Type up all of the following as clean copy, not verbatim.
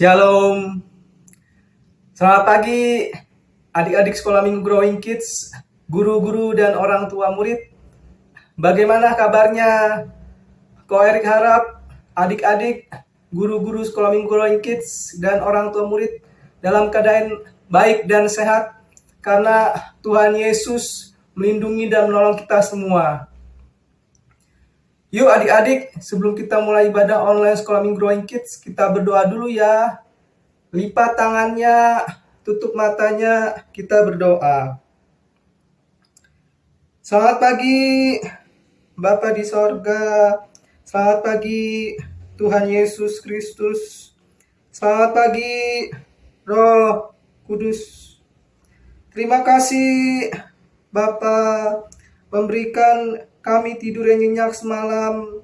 Shalom, selamat pagi adik-adik sekolah minggu Growing Kids, guru-guru dan orang tua murid. Bagaimana kabarnya? Ko Erik harap adik-adik, guru-guru sekolah minggu Growing Kids dan orang tua murid dalam keadaan baik dan sehat karena Tuhan Yesus melindungi dan menolong kita semua. Yuk adik-adik, sebelum kita mulai ibadah online sekolah minggu Growing Kids, kita berdoa dulu ya. Lipat tangannya, tutup matanya, kita berdoa. Selamat pagi Bapa di sorga, selamat pagi Tuhan Yesus Kristus, selamat pagi Roh Kudus. Terima kasih Bapa memberikan kami tidur yang nyenyak semalam.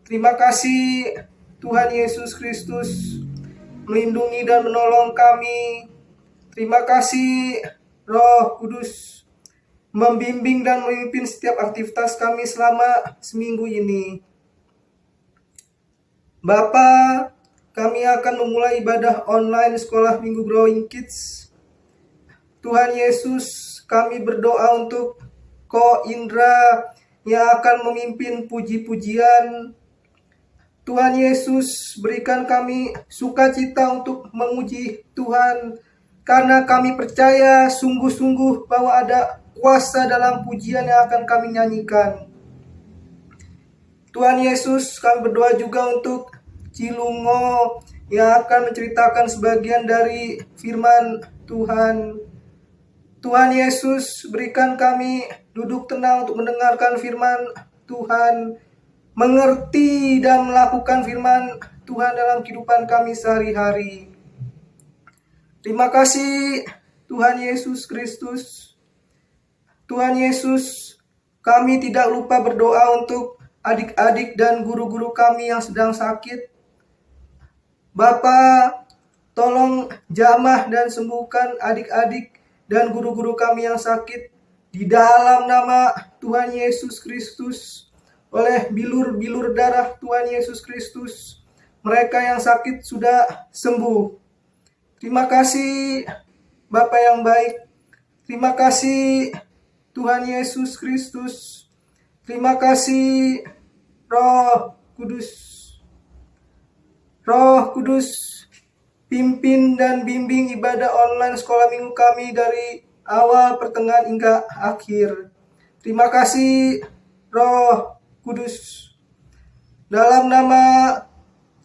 Terima kasih Tuhan Yesus Kristus melindungi dan menolong kami. Terima kasih Roh Kudus membimbing dan memimpin setiap aktivitas kami selama seminggu ini. Bapa, kami akan memulai ibadah online sekolah minggu Growing Kids. Tuhan Yesus, kami berdoa untuk Ko Indra yang akan memimpin puji-pujian. Tuhan Yesus, berikan kami sukacita untuk memuji Tuhan, karena kami percaya sungguh-sungguh bahwa ada kuasa dalam pujian yang akan kami nyanyikan. Tuhan Yesus, kami berdoa juga untuk Cilungo yang akan menceritakan sebagian dari firman Tuhan. Tuhan Yesus, berikan kami duduk tenang untuk mendengarkan firman Tuhan, mengerti dan melakukan firman Tuhan dalam kehidupan kami sehari-hari. Terima kasih Tuhan Yesus Kristus. Tuhan Yesus, kami tidak lupa berdoa untuk adik-adik dan guru-guru kami yang sedang sakit. Bapa, tolong jamah dan sembuhkan adik-adik dan guru-guru kami yang sakit di dalam nama Tuhan Yesus Kristus. Oleh bilur-bilur darah Tuhan Yesus Kristus, mereka yang sakit sudah sembuh. Terima kasih Bapa yang baik. Terima kasih Tuhan Yesus Kristus. Terima kasih Roh Kudus. Roh Kudus, pimpin dan bimbing ibadah online sekolah minggu kami dari awal, pertengahan, hingga akhir. Terima kasih Roh Kudus. Dalam nama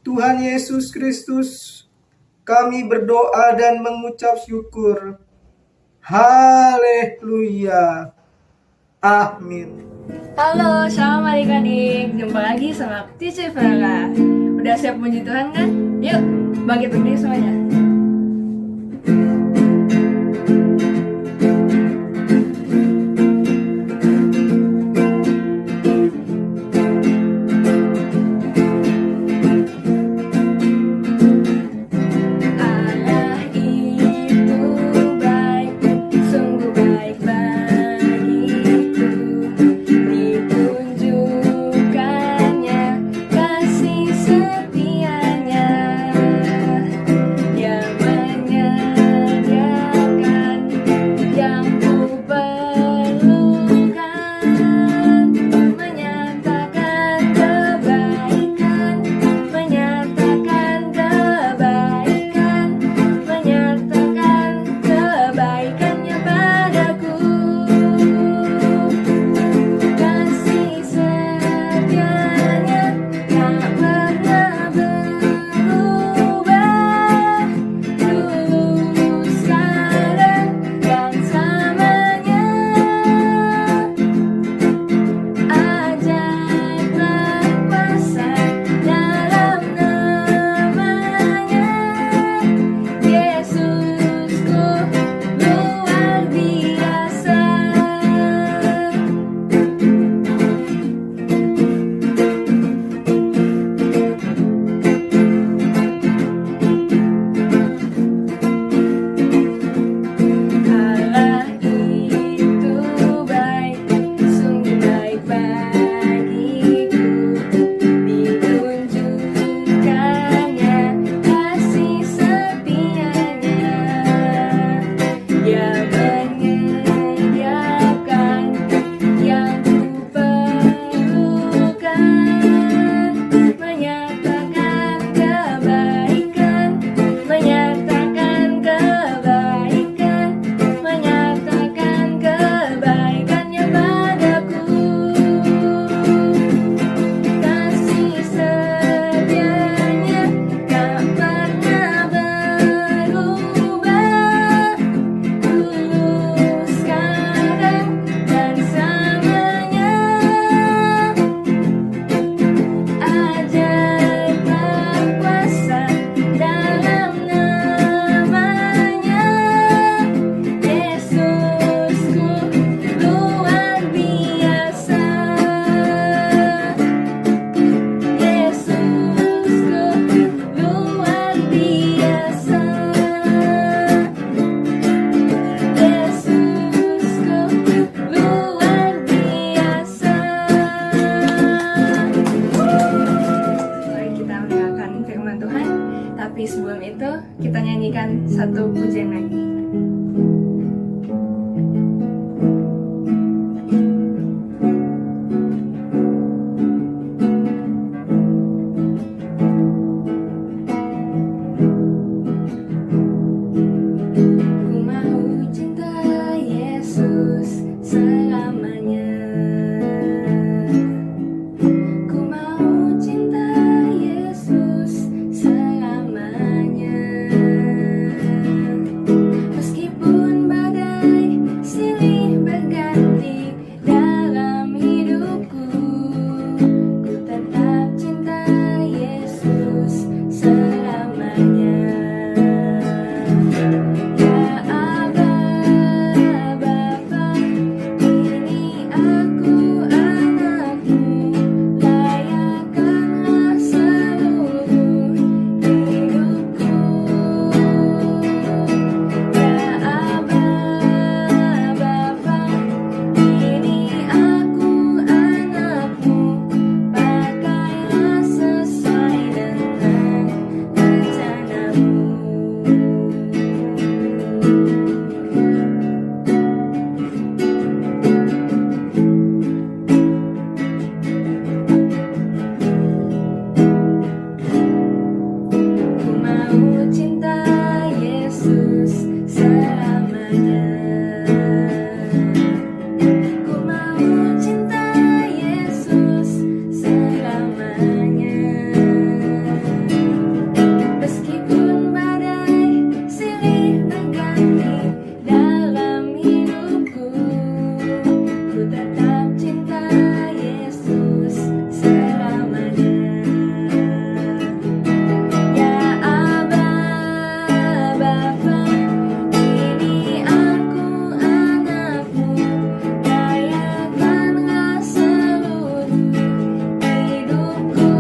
Tuhan Yesus Kristus, kami berdoa dan mengucap syukur. Haleluya. Amin. Halo, shalom adik-adik. Jumpa lagi sama Teacher Farah. Udah siap puji Tuhan kan? Yuk, bagi berdiri semuanya. Setianya yang selamanya. Ku mau cinta Yesus selamanya. Meskipun badai silih berganti dalam hidupku, ku tetap cinta Yesus selamanya. Ya Aba, Bapa, ini aku anakmu, layakkanlah seluruh hidupku. Ya Aba, Bapa, ini aku anakmu, pakailah sesuai dengan rencanamu. Ku mau cinta Yesus selamanya. Ku mau cinta Yesus selamanya. Meskipun badai silih berganti dalam hidupku, ku tetap cinta Yesus selamanya. Ya Aba, Bapa, ini aku anakmu, layakkanlah seluruh hidupku.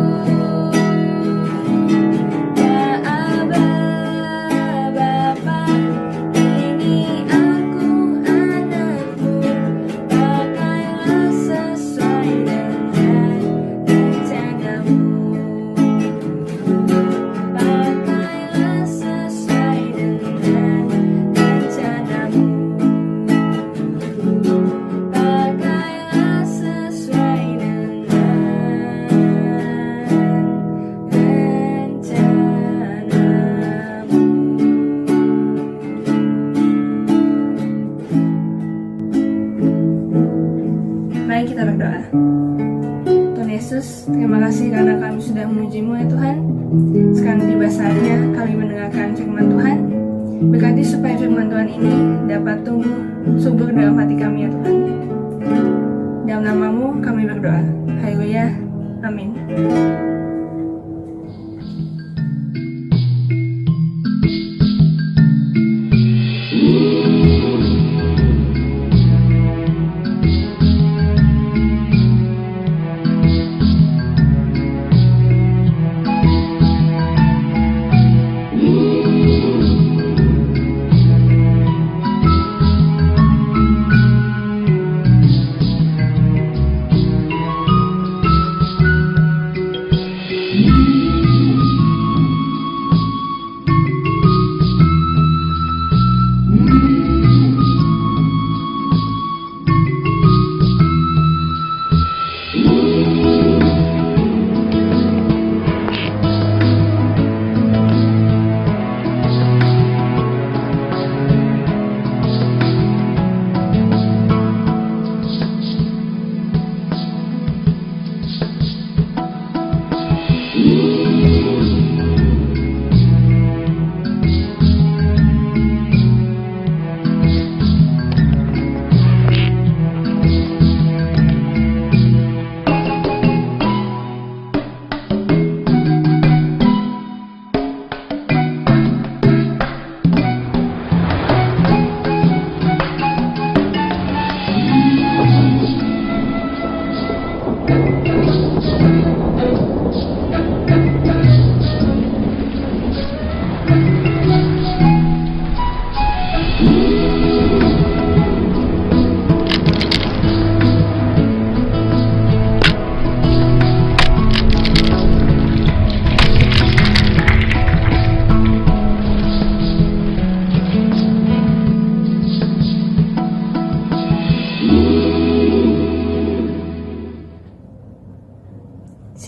Ya Aba, Bapa, ini aku anakmu, pakailah sesuai dengan rencanamu. Pakailah sesuai dengan rencanamu. Pakailah sesuai dengan rencanamu. Mari kita berdoa. Tuhan Yesus, terima kasih karena kami sudah memuji-Mu ya Tuhan. Sekarang tiba saatnya kami mendengarkan firman Tuhan. Berkati supaya firman Tuhan ini dapat tumbuh subur dalam hati kami ya Tuhan. Dalam nama-Mu kami berdoa. Haleluya. Amin.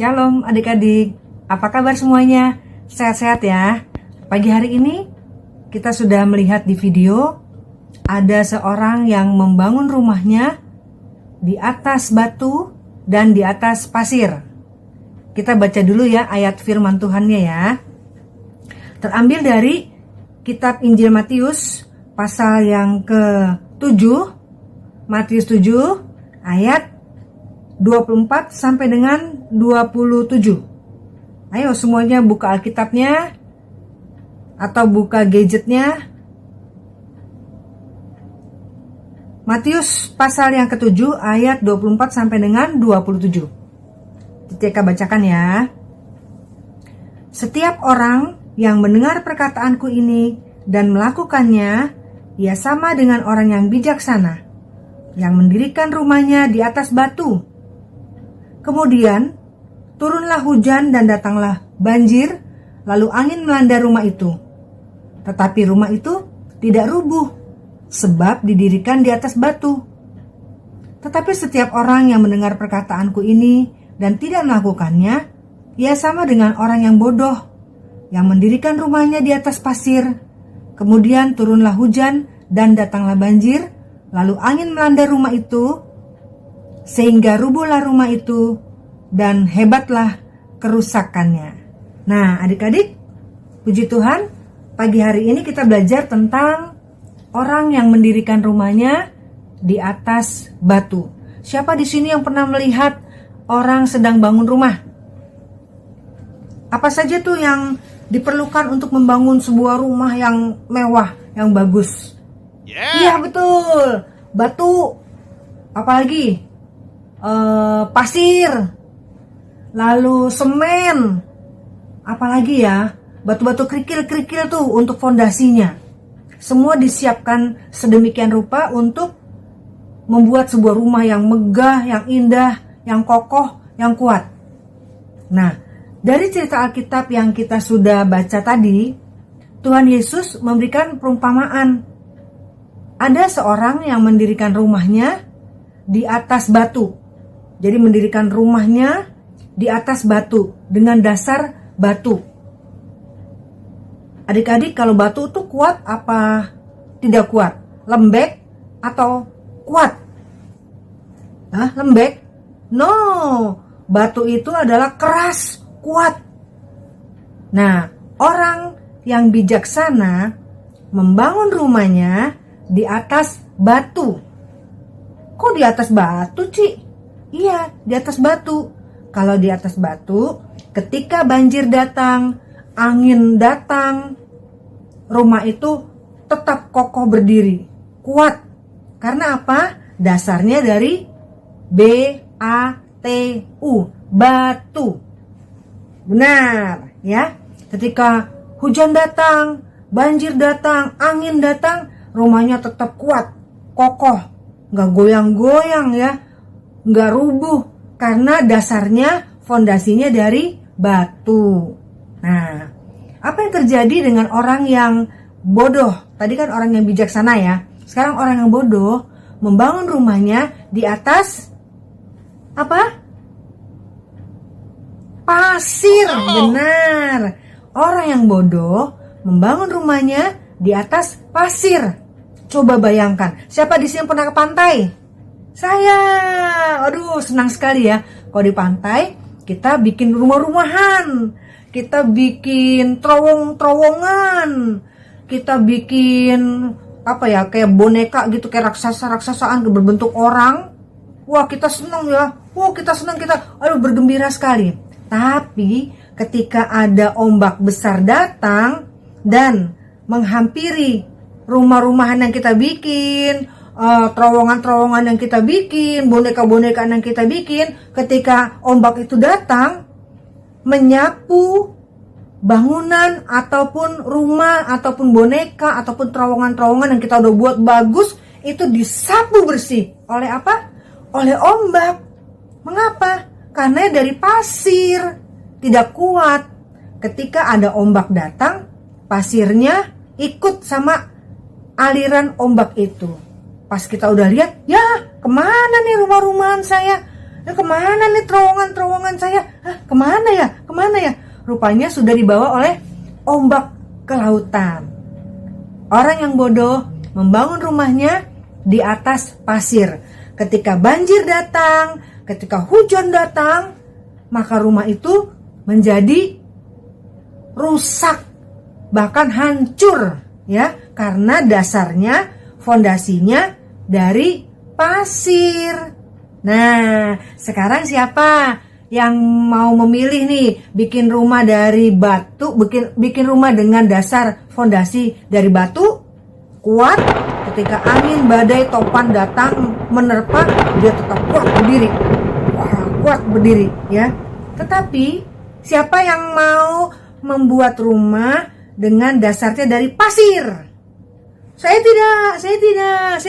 Shalom adik-adik, apa kabar semuanya? Sehat-sehat ya? Pagi hari ini kita sudah melihat di video ada seorang yang membangun rumahnya di atas batu dan di atas pasir. Kita baca dulu ya ayat firman Tuhannya ya. Terambil dari kitab Injil Matius pasal yang ke-7, Matius 7 ayat 24 sampai dengan 27. Ayo semuanya buka Alkitabnya atau buka gadgetnya. Matius pasal yang ke-7 ayat 24 sampai dengan 27. Kita bacakan ya. Setiap orang yang mendengar perkataanku ini dan melakukannya, ia sama dengan orang yang bijaksana, yang mendirikan rumahnya di atas batu. Kemudian turunlah hujan dan datanglah banjir, lalu angin melanda rumah itu. Tetapi rumah itu tidak rubuh, sebab didirikan di atas batu. Tetapi setiap orang yang mendengar perkataanku ini dan tidak melakukannya, ia sama dengan orang yang bodoh, yang mendirikan rumahnya di atas pasir. Kemudian turunlah hujan dan datanglah banjir, lalu angin melanda rumah itu, sehingga rubuhlah rumah itu, dan hebatlah kerusakannya. Nah, adik-adik, puji Tuhan, pagi hari ini kita belajar tentang orang yang mendirikan rumahnya di atas batu. Siapa di sini yang pernah melihat orang sedang bangun rumah? Apa saja tuh yang diperlukan untuk membangun sebuah rumah yang mewah, yang bagus? Iya betul, batu, apalagi pasir, lalu semen, apalagi ya, batu-batu kerikil-kerikil tuh untuk fondasinya. Semua disiapkan sedemikian rupa untuk membuat sebuah rumah yang megah, yang indah, yang kokoh, yang kuat. Nah, dari cerita Alkitab yang kita sudah baca tadi, Tuhan Yesus memberikan perumpamaan. Ada seorang yang mendirikan rumahnya di atas batu. Jadi mendirikan rumahnya di atas batu dengan dasar batu. Adik-adik, kalau batu itu kuat apa tidak kuat? Lembek atau kuat? Lembek? No, batu itu adalah keras, kuat. Nah, orang yang bijaksana membangun rumahnya di atas batu. Kok di atas batu, Ci? Iya, di atas batu. Kalau di atas batu, ketika banjir datang, angin datang, rumah itu tetap kokoh berdiri, kuat. Karena apa? Dasarnya dari B-A-T-U, batu. Benar, ya. Ketika hujan datang, banjir datang, angin datang, rumahnya tetap kuat, kokoh, nggak goyang-goyang ya, nggak rubuh, karena dasarnya, fondasinya dari batu. Nah, apa yang terjadi dengan orang yang bodoh? Tadi kan orang yang bijaksana ya. Sekarang orang yang bodoh membangun rumahnya di atas apa? Pasir. Benar. Orang yang bodoh membangun rumahnya di atas pasir. Coba bayangkan, siapa di sini yang pernah ke pantai? Saya. Aduh, senang sekali ya. Kalau di pantai, kita bikin rumah-rumahan. Kita bikin terowongan, kita bikin apa ya, kayak boneka gitu, kayak raksasa-raksasaan berbentuk orang. Wah, kita senang ya. Wah, kita senang, kita bergembira sekali. Tapi ketika ada ombak besar datang dan menghampiri rumah-rumahan yang kita bikin, terowongan-terowongan yang kita bikin, boneka-bonekaan yang kita bikin, ketika ombak itu datang, menyapu bangunan ataupun rumah ataupun boneka ataupun terowongan-terowongan yang kita udah buat bagus, itu disapu bersih oleh apa? Oleh ombak. Mengapa? Karena dari pasir, tidak kuat. Ketika ada ombak datang, pasirnya ikut sama aliran ombak itu. Pas kita udah lihat, ya kemana nih rumah-rumahan saya? Kemana nih terowongan-terowongan saya? Kemana ya? Rupanya sudah dibawa oleh ombak ke lautan. Orang yang bodoh membangun rumahnya di atas pasir. Ketika banjir datang, ketika hujan datang, maka rumah itu menjadi rusak, bahkan hancur, ya, karena dasarnya, fondasinya dari pasir. Nah, sekarang siapa yang mau memilih nih bikin rumah dari batu, bikin rumah dengan dasar fondasi dari batu, kuat, ketika angin, badai, topan datang menerpa, dia tetap kuat berdiri. Wah, kuat berdiri, ya. Tetapi siapa yang mau membuat rumah dengan dasarnya dari pasir? Saya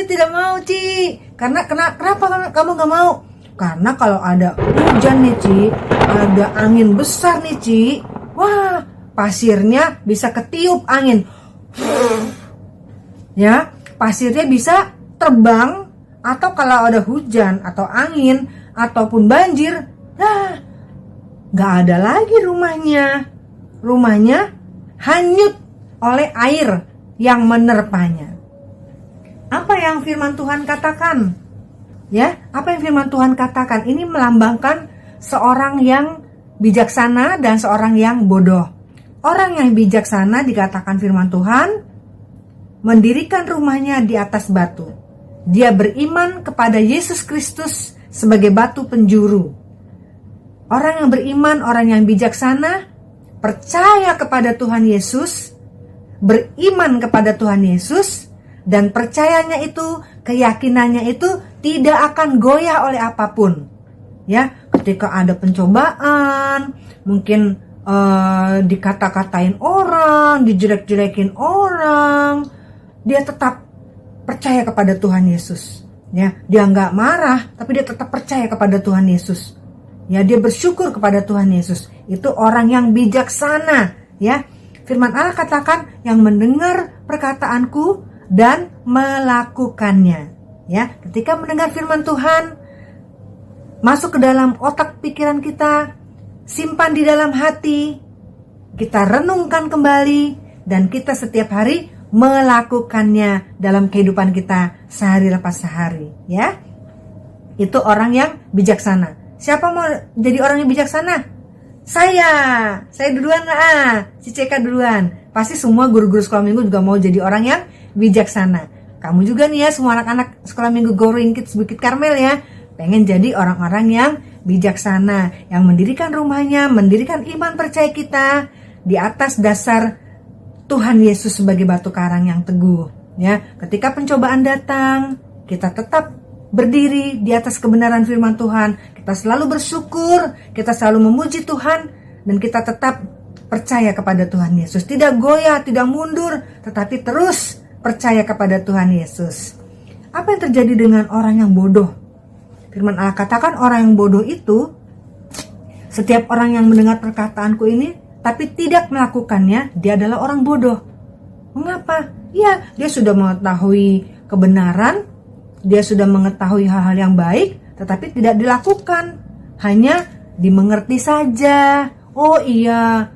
tidak mau, Ci. Kenapa kamu gak mau? Karena kalau ada hujan nih, Ci, ada angin besar nih, Ci, wah, pasirnya bisa ketiup angin. Ya, pasirnya bisa terbang, atau kalau ada hujan atau angin ataupun banjir, nah, gak ada lagi rumahnya. Rumahnya hanyut oleh air yang menerpanya. Apa yang firman Tuhan katakan? Ya, apa yang firman Tuhan katakan? Ini melambangkan seorang yang bijaksana dan seorang yang bodoh. Orang yang bijaksana dikatakan firman Tuhan mendirikan rumahnya di atas batu. Dia beriman kepada Yesus Kristus sebagai batu penjuru. Orang yang beriman, orang yang bijaksana, percaya kepada Tuhan Yesus, beriman kepada Tuhan Yesus, dan percayanya itu, keyakinannya itu tidak akan goyah oleh apapun. Ya, ketika ada pencobaan, mungkin dikata-katain orang, dijelek-jelekin orang, dia tetap percaya kepada Tuhan Yesus. Ya, dia nggak marah, tapi dia tetap percaya kepada Tuhan Yesus. Ya, dia bersyukur kepada Tuhan Yesus. Itu orang yang bijaksana. Ya, firman Allah katakan yang mendengar perkataanku dan melakukannya. Ya, ketika mendengar firman Tuhan, masuk ke dalam otak pikiran kita, simpan di dalam hati, kita renungkan kembali, dan kita setiap hari melakukannya dalam kehidupan kita sehari lepas sehari. Ya, itu orang yang bijaksana. Siapa mau jadi orang yang bijaksana? Saya duluan lah, si Ceka duluan. Pasti semua guru-guru sekolah minggu juga mau jadi orang yang bijaksana. Kamu juga nih ya, semua anak-anak sekolah minggu Growing Kids Bukit Karmel ya, pengen jadi orang-orang yang bijaksana, yang mendirikan rumahnya, mendirikan iman percaya kita di atas dasar Tuhan Yesus sebagai batu karang yang teguh. Ya, ketika pencobaan datang, kita tetap berdiri di atas kebenaran firman Tuhan. Kita selalu bersyukur, kita selalu memuji Tuhan, dan kita tetap percaya kepada Tuhan Yesus. Tidak goyah, tidak mundur, tetapi terus percaya kepada Tuhan Yesus. Apa yang terjadi dengan orang yang bodoh? Firman Allah katakan orang yang bodoh itu, setiap orang yang mendengar perkataanku ini tapi tidak melakukannya, dia adalah orang bodoh. Mengapa? Ya, dia sudah mengetahui kebenaran, dia sudah mengetahui hal-hal yang baik, tetapi tidak dilakukan. Hanya dimengerti saja. Oh iya,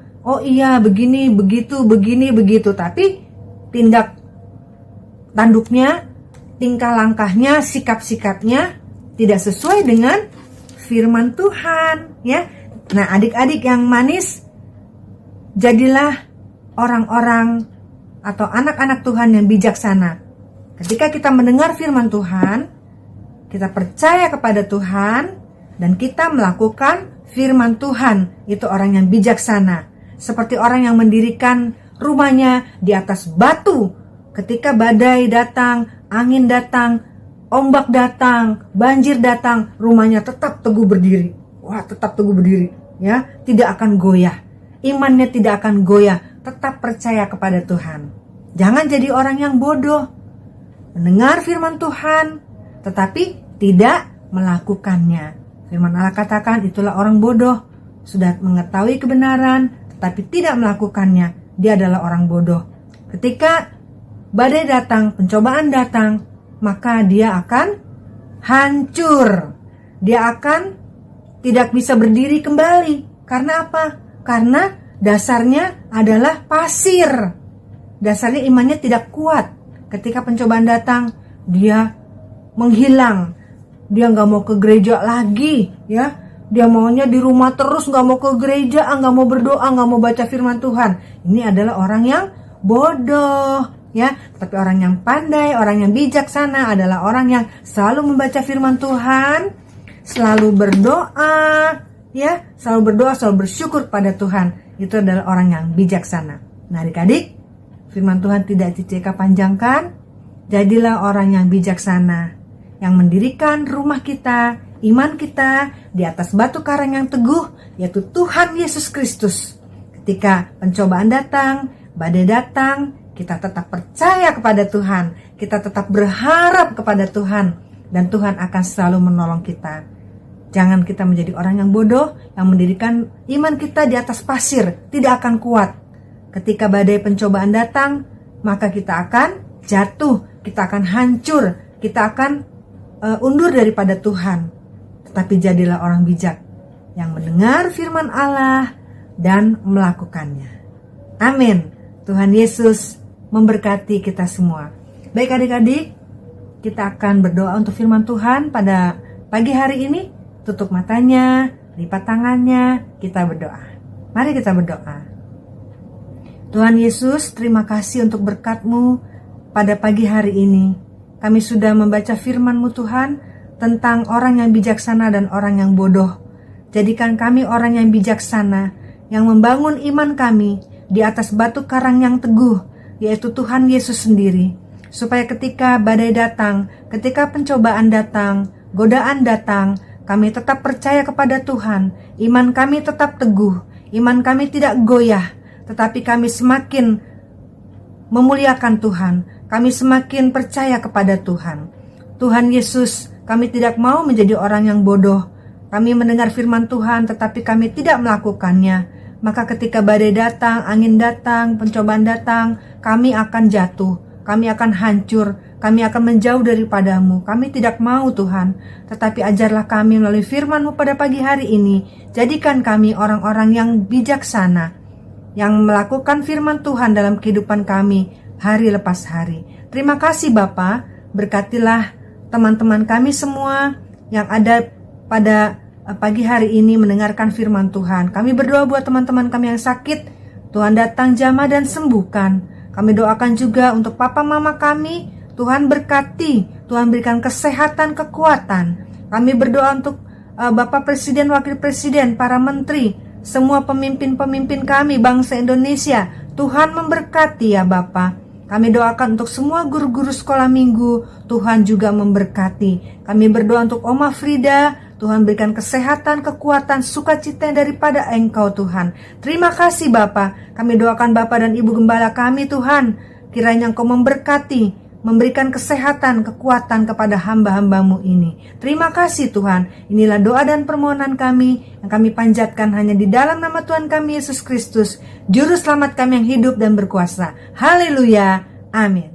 begini, begitu, begini, begitu. Tapi tindak tanduknya, tingkah langkahnya, sikap-sikapnya tidak sesuai dengan firman Tuhan. Ya, nah adik-adik yang manis, jadilah orang-orang atau anak-anak Tuhan yang bijaksana. Ketika kita mendengar firman Tuhan, kita percaya kepada Tuhan, dan kita melakukan firman Tuhan, itu orang yang bijaksana. Seperti orang yang mendirikan rumahnya di atas batu. Ketika badai datang, angin datang, ombak datang, banjir datang, rumahnya tetap teguh berdiri. Wah, tetap teguh berdiri. Ya, tidak akan goyah. Imannya tidak akan goyah, tetap percaya kepada Tuhan. Jangan jadi orang yang bodoh, mendengar firman Tuhan, tetapi tidak melakukannya. Firman Allah katakan itulah orang bodoh, sudah mengetahui kebenaran, tetapi tidak melakukannya. Dia adalah orang bodoh. Ketika badai datang, pencobaan datang, maka dia akan hancur. Dia akan tidak bisa berdiri kembali. Karena apa? Karena dasarnya adalah pasir. Dasarnya imannya tidak kuat. ketika pencobaan datang, dia menghilang. Dia nggak mau ke gereja lagi, ya. Dia maunya di rumah terus, nggak mau ke gereja, nggak mau berdoa, nggak mau baca firman Tuhan. Ini adalah orang yang bodoh, ya. Tapi orang yang pandai, orang yang bijaksana adalah orang yang selalu membaca firman Tuhan, selalu berdoa, ya, selalu berdoa, selalu bersyukur pada Tuhan. Itu adalah orang yang bijaksana. Nah, adik-adik, firman Tuhan tidak Ciceka panjangkan. Jadilah orang yang bijaksana, yang mendirikan rumah kita, iman kita di atas batu karang yang teguh, yaitu Tuhan Yesus Kristus. Ketika pencobaan datang, badai datang, kita tetap percaya kepada Tuhan, kita tetap berharap kepada Tuhan, dan Tuhan akan selalu menolong kita. Jangan kita menjadi orang yang bodoh, yang mendirikan iman kita di atas pasir, tidak akan kuat. Ketika badai pencobaan datang, maka kita akan jatuh, kita akan hancur, kita akan undur daripada Tuhan. Tetapi jadilah orang bijak yang mendengar firman Allah dan melakukannya. Amin. Tuhan Yesus memberkati kita semua. Baik adik-adik, kita akan berdoa untuk firman Tuhan pada pagi hari ini. Tutup matanya, lipat tangannya, kita berdoa. Mari kita berdoa. Tuhan Yesus, terima kasih untuk berkat-Mu pada pagi hari ini. Kami sudah membaca firman-Mu Tuhan, tentang orang yang bijaksana dan orang yang bodoh. Jadikan kami orang yang bijaksana, yang membangun iman kami di atas batu karang yang teguh, yaitu Tuhan Yesus sendiri. Supaya ketika badai datang, ketika pencobaan datang, godaan datang, kami tetap percaya kepada Tuhan. Iman kami tetap teguh, iman kami tidak goyah, tetapi kami semakin memuliakan Tuhan. Kami semakin percaya kepada Tuhan. Tuhan Yesus, kami tidak mau menjadi orang yang bodoh. Kami mendengar firman Tuhan tetapi kami tidak melakukannya. Maka ketika badai datang, angin datang, pencobaan datang, kami akan jatuh, kami akan hancur, kami akan menjauh daripada-Mu. Kami tidak mau Tuhan, tetapi ajarlah kami melalui firman-Mu pada pagi hari ini. Jadikan kami orang-orang yang bijaksana, yang melakukan firman Tuhan dalam kehidupan kami hari lepas hari. Terima kasih Bapa, berkatilah teman-teman kami semua yang ada pada pagi hari ini mendengarkan firman Tuhan. Kami berdoa buat teman-teman kami yang sakit, Tuhan datang jamah dan sembuhkan. Kami doakan juga untuk papa mama kami, Tuhan berkati, Tuhan berikan kesehatan, kekuatan. Kami berdoa untuk Bapak Presiden, Wakil Presiden, para menteri, semua pemimpin-pemimpin kami bangsa Indonesia. Tuhan memberkati ya Bapak. Kami doakan untuk semua guru-guru sekolah minggu, Tuhan juga memberkati. Kami berdoa untuk Oma Frida, Tuhan berikan kesehatan, kekuatan, sukacita daripada Engkau Tuhan. Terima kasih Bapa. Kami doakan Bapa dan Ibu Gembala kami Tuhan. Kiranya Engkau memberkati, memberikan kesehatan, kekuatan kepada hamba-hamba-Mu ini. Terima kasih Tuhan. Inilah doa dan permohonan kami yang kami panjatkan hanya di dalam nama Tuhan kami Yesus Kristus, Juru Selamat kami yang hidup dan berkuasa. Haleluya. Amin.